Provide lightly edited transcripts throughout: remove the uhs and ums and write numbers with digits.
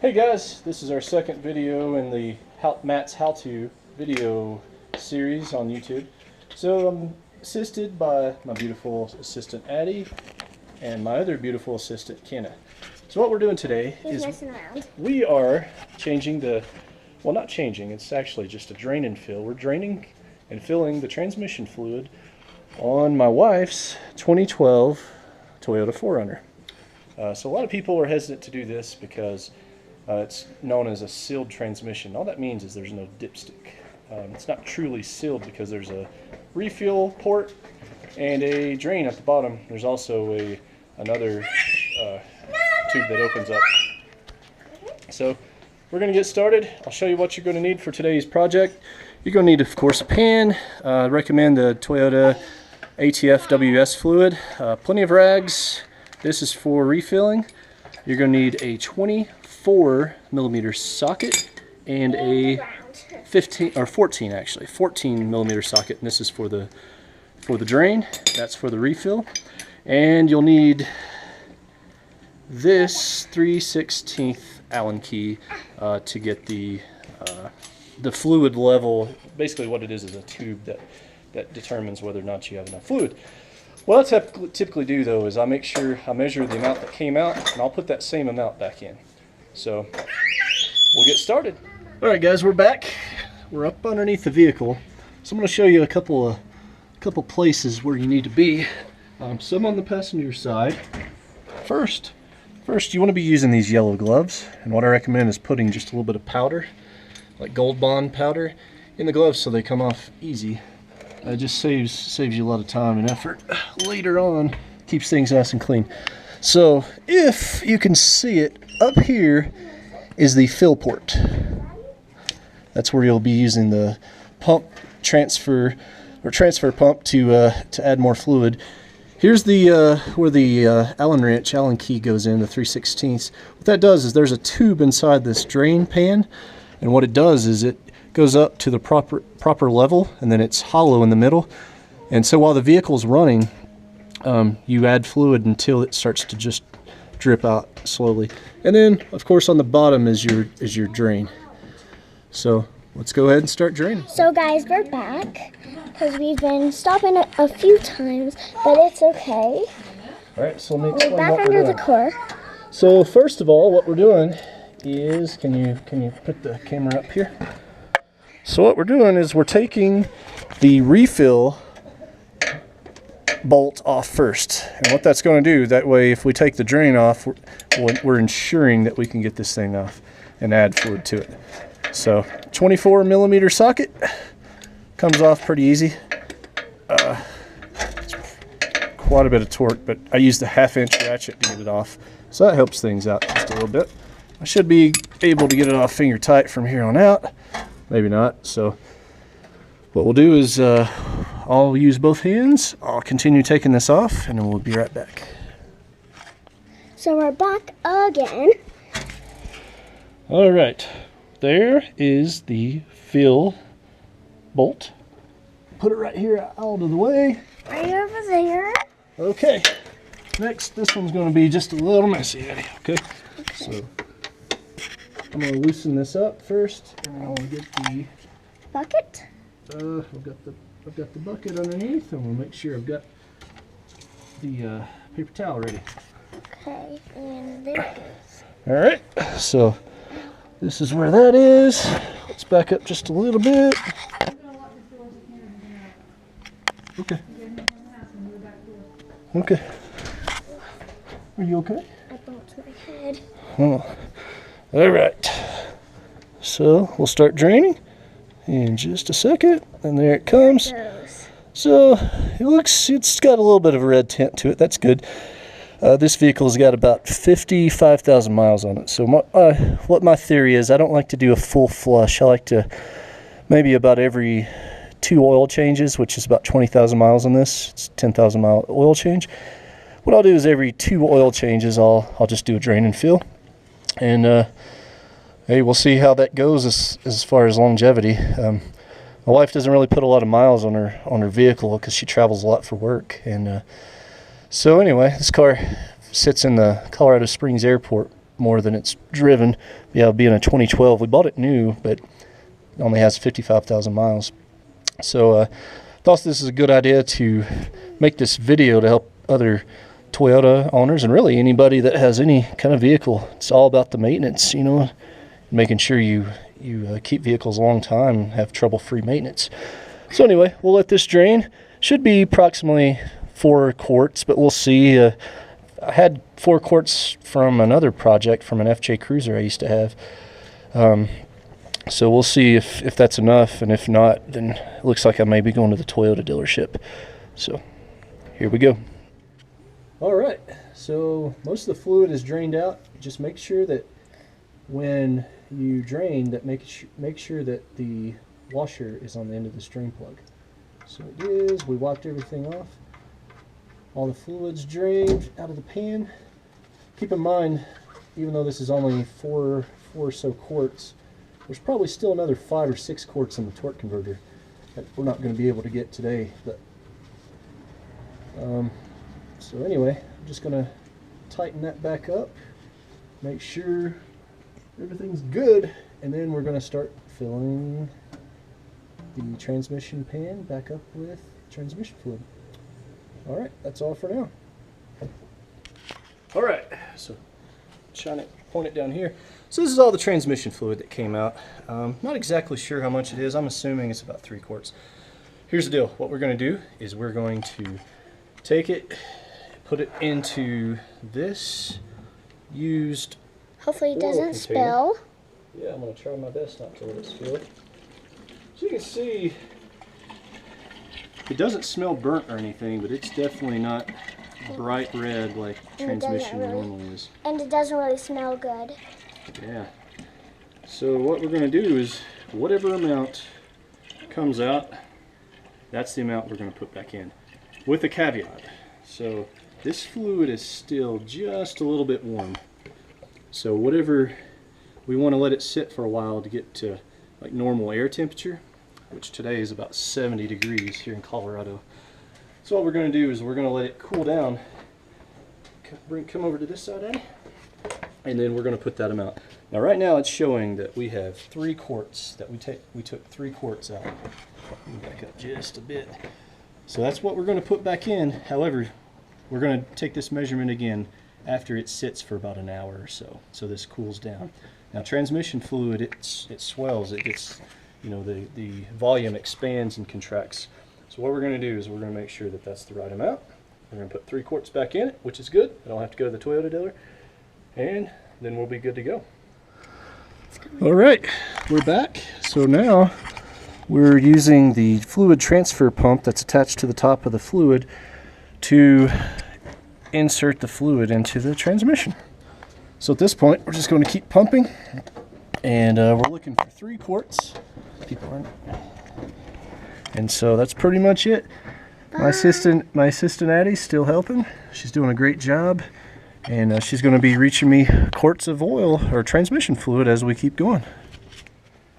Hey guys, this is our second video in the Matt's How-To video series on YouTube. So I'm assisted by my beautiful assistant Addie and my other beautiful assistant Kenna. So what we're doing today is we are changing well, not changing, it's actually just a drain and fill. We're draining and filling the transmission fluid on my wife's 2012 Toyota 4Runner. So a lot of people are hesitant to do this because it's known as a sealed transmission. All that means is there's no dipstick. It's not truly sealed because there's a refuel port and a drain at the bottom. There's also another tube that opens up. So we're going to get started. I'll show you what you're going to need for today's project. You're going to need, of course, a pan. I recommend the Toyota ATF WS fluid. Plenty of rags. This is for refilling. You're going to need a 24 millimeter socket and a 14 millimeter socket, and this is for the drain. That's for the refill. And you'll need this 3/16 Allen key to get the fluid level. Basically what it is a tube that determines whether or not you have enough fluid. What I typically do though is I measure the amount that came out, and I'll put that same amount back in. So we'll get started. Alright guys, we're back. We're up underneath the vehicle. So I'm going to show you a couple places where you need to be. Some on the passenger side. First you want to be using these yellow gloves, and what I recommend is putting just a little bit of powder, like Gold Bond powder, in the gloves so they come off easy. It just saves you a lot of time and effort later on. Keeps things nice and clean. So if you can see it, up here is the fill port. That's where you'll be using the pump transfer pump to add more fluid. Here's the where the Allen key goes in, the 3/16. What that does is there's a tube inside this drain pan, and what it does is it goes up to the proper level, and then it's hollow in the middle. And so while the vehicle's running, you add fluid until it starts to just drip out slowly. And then, of course, on the bottom is your drain. So let's go ahead and start draining. So guys, we're back because we've been stopping a few times, but it's okay. All right, so let me explain We're back what under we're the doing. core. So first of all, what we're doing is, can you put the camera up here? So what we're doing is we're taking the refill bolt off first, and what that's going to do, that way if we take the drain off, we're ensuring that we can get this thing off and add fluid to it. So 24 millimeter socket comes off pretty easy. It's quite a bit of torque, but I used a 1/2-inch ratchet to get it off, so that helps things out just a little bit. I should be able to get it off finger tight from here on out. Maybe not. So what we'll do is I'll use both hands. I'll continue taking this off, and then we'll be right back. So we're back again. All right, there is the fill bolt. Put it right here out of the way. Right over there. Okay, next, this one's going to be just a little messy, Eddie. Okay, so I'm going to loosen this up first, and I'll get the Bucket? I've got the bucket underneath, and we'll make sure I've got the paper towel ready. Okay, and there it is. All right, so this is where that is. Let's back up just a little bit. Okay. Okay. Are you okay? I bumped my head. Oh. All right. So we'll start draining in just a second, and there it comes. So it's got a little bit of a red tint to it. That's good. This vehicle's got about 55,000 miles on it. So what my theory is, I don't like to do a full flush. I like to maybe about every 2 oil changes, which is about 20,000 miles on this. It's 10,000 mile oil change. What I'll do is every 2 oil changes, I'll just do a drain and fill. And hey, we'll see how that goes as far as longevity. My wife doesn't really put a lot of miles on her vehicle because she travels a lot for work. And so anyway, this car sits in the Colorado Springs Airport more than it's driven. Yeah, being a 2012, we bought it new, but it only has 55,000 miles. So thought this is a good idea to make this video to help other Toyota owners and really anybody that has any kind of vehicle. It's all about the maintenance, you know, making sure you keep vehicles a long time and have trouble-free maintenance. So anyway, we'll let this drain. Should be approximately 4 quarts, but we'll see. I had 4 quarts from another project from an FJ Cruiser I used to have. So we'll see if that's enough, and if not, then it looks like I may be going to the Toyota dealership. So here we go. All right, so most of the fluid is drained out. Just make sure that when you drain, that make sure that the washer is on the end of the drain plug. So it is. We wiped everything off. All the fluid's drained out of the pan. Keep in mind, even though this is only four or so quarts, there's probably still another 5 or 6 quarts in the torque converter that we're not going to be able to get today. But so anyway, I'm just going to tighten that back up, make sure everything's good, and then we're going to start filling the transmission pan back up with transmission fluid. All right, that's all for now. All right, so point it down here. So this is all the transmission fluid that came out. Not exactly sure how much it is. I'm assuming it's about 3 quarts. Here's the deal. What we're going to do is we're going to take it, put it into this used Hopefully it oil doesn't container. spill. Yeah, I'm going to try my best not to let it spill. So you can see it doesn't smell burnt or anything, but it's definitely not bright red like transmission normally is. And it doesn't really smell good. Yeah. So what we're going to do is whatever amount comes out, that's the amount we're going to put back in. With a caveat. So this fluid is still just a little bit warm. So whatever, we want to let it sit for a while to get to like normal air temperature, which today is about 70 degrees here in Colorado. So what we're going to do is we're going to let it cool down. Come over to this side, Eddie. And then we're going to put that amount. Now right now it's showing that we have 3 quarts that we took 3 quarts out. Back up just a bit. So that's what we're going to put back in. However, we're going to take this measurement again after it sits for about an hour or so. So this cools down. Now transmission fluid, it swells. It gets, you know, the volume expands and contracts. So what we're going to do is we're going to make sure that that's the right amount. We're going to put 3 quarts back in it, which is good. I don't have to go to the Toyota dealer. And then we'll be good to go. All right, we're back. So now we're using the fluid transfer pump that's attached to the top of the fluid to insert the fluid into the transmission. So at this point, we're just going to keep pumping, and we're looking for 3 quarts. People aren't. And so that's pretty much it. My assistant Addie's still helping. She's doing a great job, and she's going to be reaching me quarts of oil or transmission fluid as we keep going.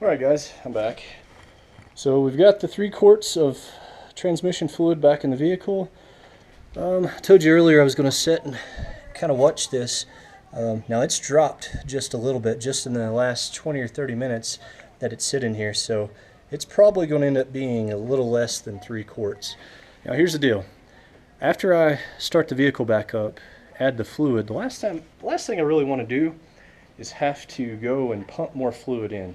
All right, guys, I'm back. So we've got the 3 quarts of transmission fluid back in the vehicle. I told you earlier I was going to sit and kind of watch this. Now it's dropped just a little bit, just in the last 20 or 30 minutes that it's sitting here. So it's probably going to end up being a little less than 3 quarts. Now here's the deal. After I start the vehicle back up, add the fluid, the last thing I really want to do is have to go and pump more fluid in.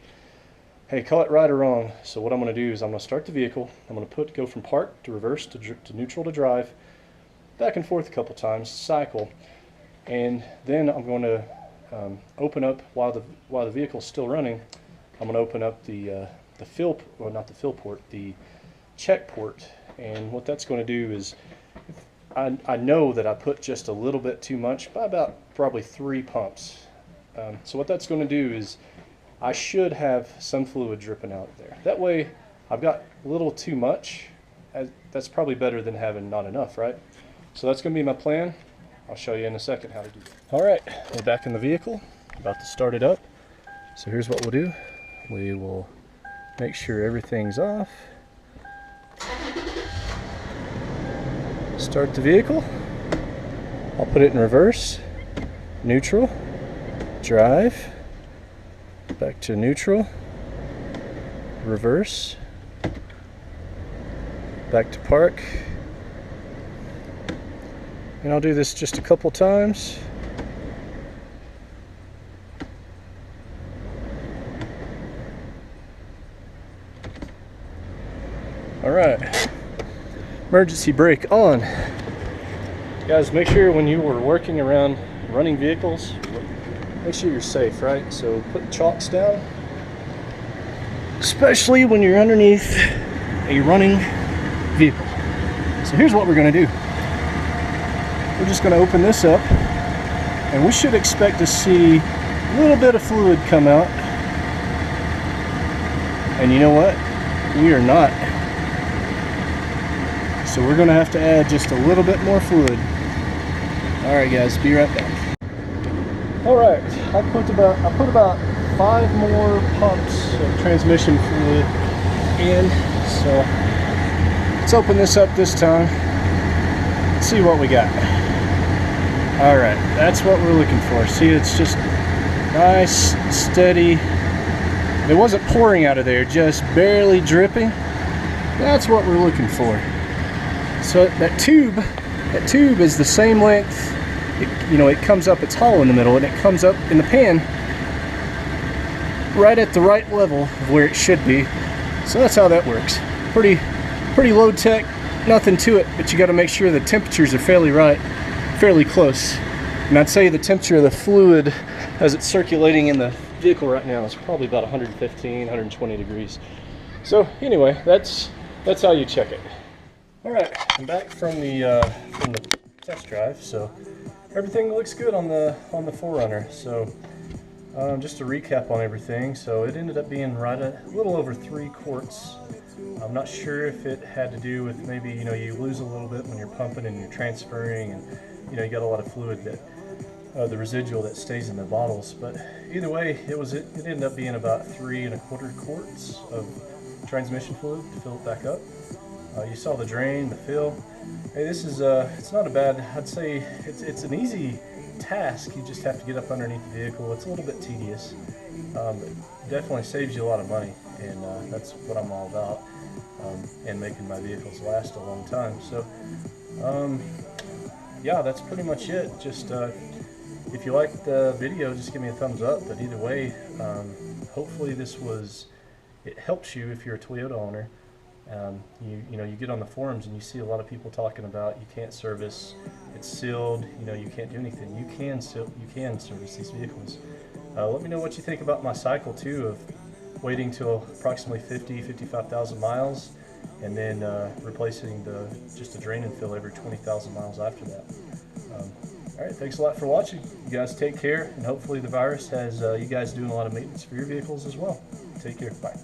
Hey, call it right or wrong. So what I'm going to do is I'm going to start the vehicle. I'm going to go from park to reverse to neutral to drive, back and forth a couple times, cycle, and then I'm going to open up while the vehicle's still running. I'm going to open up the check port, and what that's going to do is I know that I put just a little bit too much, by about probably 3 pumps. So what that's going to do is I should have some fluid dripping out there. That way I've got a little too much. That's probably better than having not enough, right? So that's going to be my plan. I'll show you in a second how to do that. All right, we're back in the vehicle, about to start it up. So here's what we'll do. We will make sure everything's off. Start the vehicle. I'll put it in reverse, neutral, drive, back to neutral, reverse, back to park. And I'll do this just a couple times. All right, emergency brake on. Guys, make sure when you are working around running vehicles, make sure you're safe, right? So put chocks down, especially when you're underneath a running vehicle. So here's what we're gonna do. We're just gonna open this up, and we should expect to see a little bit of fluid come out. And you know what? We are not. So we're gonna have to add just a little bit more fluid. All right, guys, be right back. All right, I put about 5 more pumps of transmission fluid in. So let's open this up this time. Let's see what we got. All right, that's what we're looking for. See, it's just nice, steady. It wasn't pouring out of there, just barely dripping. That's what we're looking for. So that tube is the same length. It comes up, it's hollow in the middle, and it comes up in the pan right at the right level of where it should be. So that's how that works. Pretty low tech, nothing to it, but you got to make sure the temperatures are fairly close. And I'd say the temperature of the fluid as it's circulating in the vehicle right now is probably about 115, 120 degrees. So anyway, that's how you check it. All right, I'm back from the test drive. So everything looks good on the 4Runner. So just to recap on everything, so it ended up being right at a little over 3 quarts. I'm not sure if it had to do with maybe you lose a little bit when you're pumping and you're transferring, and you got a lot of fluid that the residual that stays in the bottles. But either way, it ended up being about 3 1/4 quarts of transmission fluid to fill it back up. You saw the drain, the fill. Hey, this is it's not a bad. I'd say it's an easy task. You just have to get up underneath the vehicle. It's a little bit tedious, but definitely saves you a lot of money, and that's what I'm all about, and making my vehicles last a long time. So yeah, that's pretty much it. Just if you liked the video, just give me a thumbs up. But either way, hopefully it helps you if you're a Toyota owner. You get on the forums and you see a lot of people talking about you can't service, it's sealed, you can't do anything. You can service these vehicles. Let me know what you think about my cycle too, of waiting till approximately 55,000 miles and then replacing just a drain and fill every 20,000 miles after that. All right, thanks a lot for watching. You guys take care, and hopefully the virus has you guys doing a lot of maintenance for your vehicles as well. Take care. Bye.